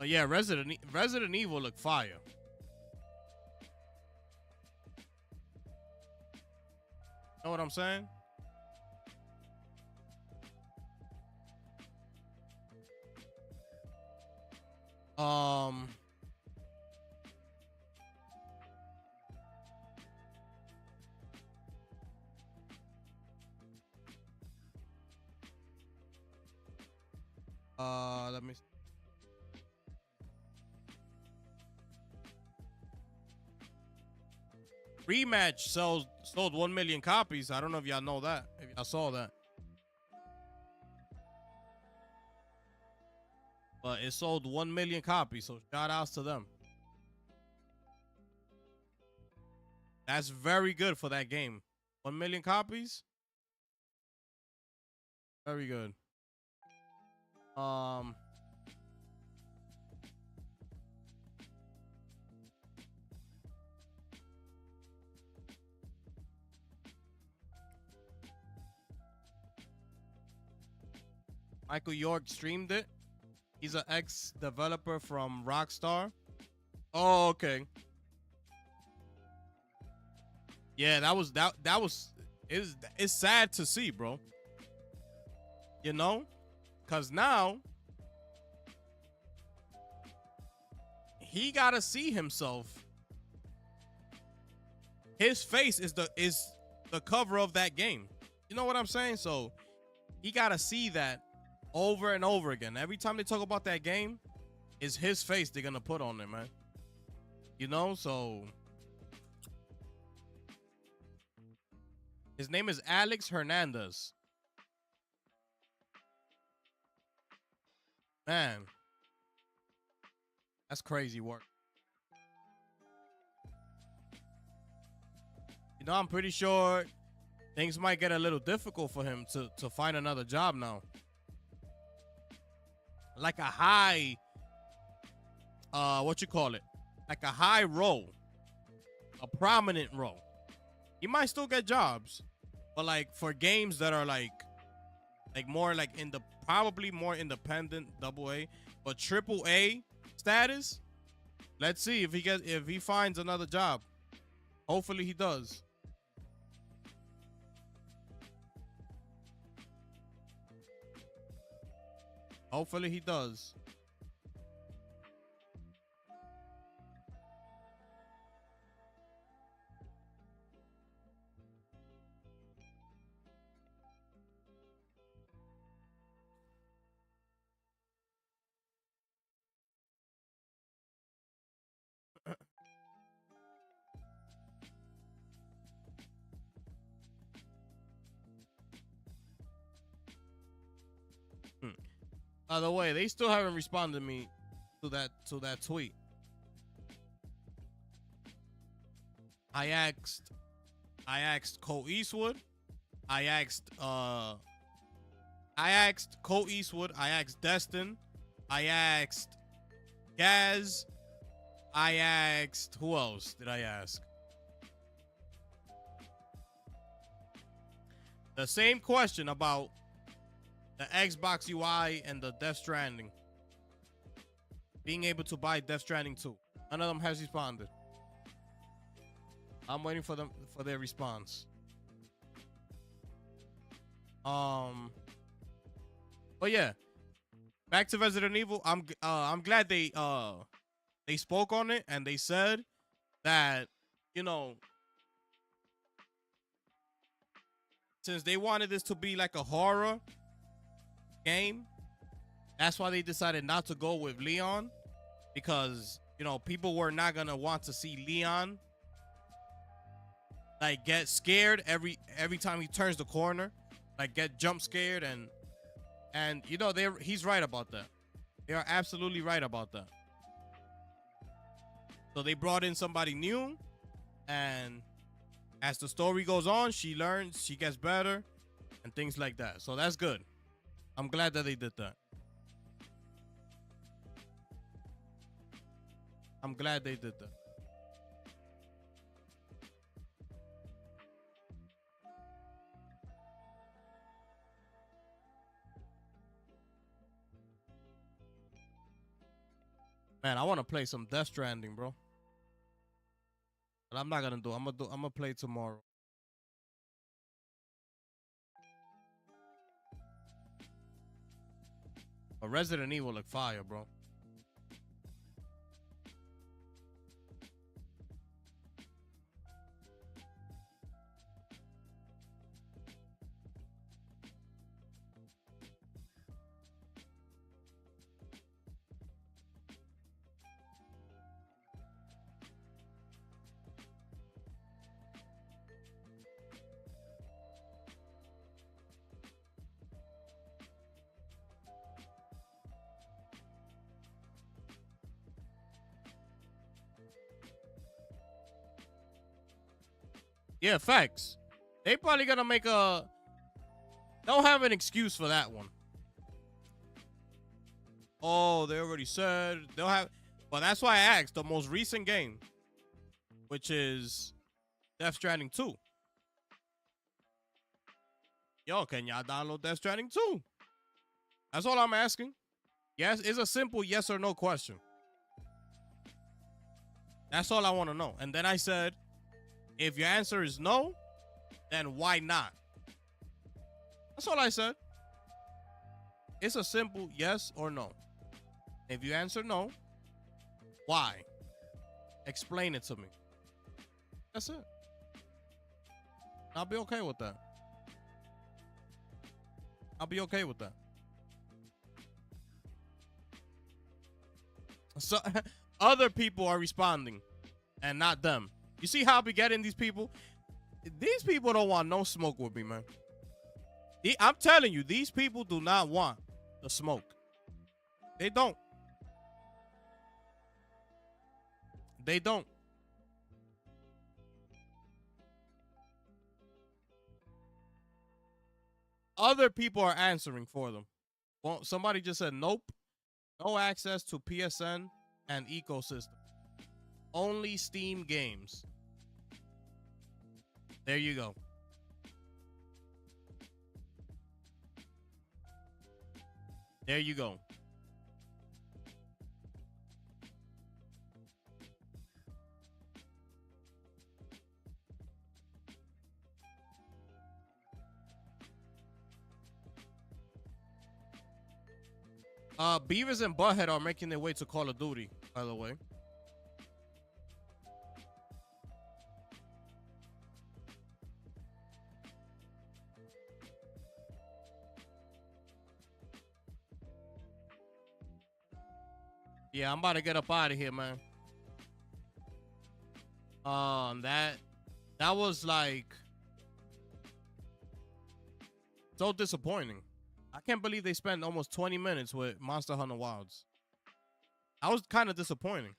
yeah, Resident Evil looked fire. Know what I'm saying? Um. Let me. Rematch sold 1 million copies. I don't know if y'all know that. If y'all saw that. But it sold 1 million copies, so shout outs to them. That's very good for that game. 1 million copies? Very good. Michael York streamed it. He's an ex-developer from Rockstar. Oh, okay. Yeah, that was it's sad to see, bro. You know? Cause now he gotta see himself. His face is the cover of that game. You know what I'm saying? So he gotta see that over and over again. Every time they talk about that game, it's his face they're gonna put on it, man. You know, so his name is Alex Hernandez. Man, that's crazy work. You know, I'm pretty sure things might get a little difficult for him to find another job now. Like a high, what you call it? Like a high role, a prominent role. He might still get jobs, but like for games that are like more like probably more independent, AA, but AAA status. Let's see if he finds another job. Hopefully he does. Hopefully he does. By the way, they still haven't responded to me to that tweet. I asked Cole Eastwood. I asked Cole Eastwood. I asked Destin. I asked Gaz. I asked, who else did I ask? The same question about the Xbox UI and the Death Stranding. Being able to buy Death Stranding 2. None of them has responded. I'm waiting for their response. But yeah, back to Resident Evil. I'm glad they spoke on it and they said that, you know, since they wanted this to be like a horror game, that's why they decided not to go with Leon, because, you know, people were not gonna want to see Leon like get scared every time he turns the corner, like get jump scared, and you know, he's right about that. They are absolutely right about that. So they brought in somebody new, and as the story goes on, she learns, she gets better, and things like that. So that's good. I'm glad that they did that. I'm glad they did that. Man, I want to play some Death Stranding, bro. But I'm not gonna do. I'm gonna play tomorrow. But Resident Evil look fire, bro. Yeah, facts. They probably gonna make a. They'll have an excuse for that one. Oh, they already said they'll have. But that's why I asked the most recent game, which is Death Stranding 2. Yo, can y'all download Death Stranding 2? That's all I'm asking. Yes, it's a simple yes or no question. That's all I want to know. And then I said, if your answer is no, then why not? That's all I said. It's a simple yes or no. If you answer no, why? Explain it to me. That's it. I'll be okay with that. I'll be okay with that. So other people are responding and not them. You see how I be getting these people? These people don't want no smoke with me, man. I'm telling you, these people do not want the smoke. They don't. They don't. Other people are answering for them. Well, somebody just said nope. No access to PSN and ecosystem. Only Steam games. There you go. There you go. Beavis and Butthead are making their way to Call of Duty, by the way. Yeah, I'm about to get up out of here, man. That was like so disappointing. I can't believe they spent almost 20 minutes with Monster Hunter Wilds. That was kind of disappointing.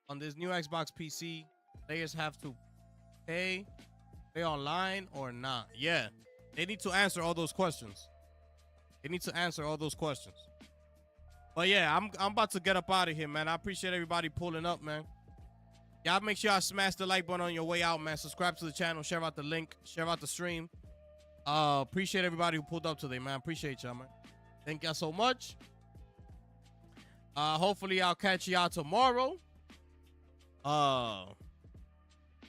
On this new Xbox PC, players have to pay online or not. Yeah, they need to answer all those questions. They need to answer all those questions. But yeah, I'm about to get up out of here, man. I appreciate everybody pulling up, man. Y'all make sure y'all smash the like button on your way out, man. Subscribe to the channel. Share out the link. Share out the stream. Appreciate everybody who pulled up today, man. Appreciate y'all, man. Thank y'all so much. Hopefully I'll catch y'all tomorrow.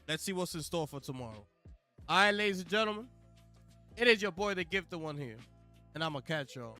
Let's see what's in store for tomorrow. All right, ladies and gentlemen. It is your boy, the gifted one here. And I'm going to catch y'all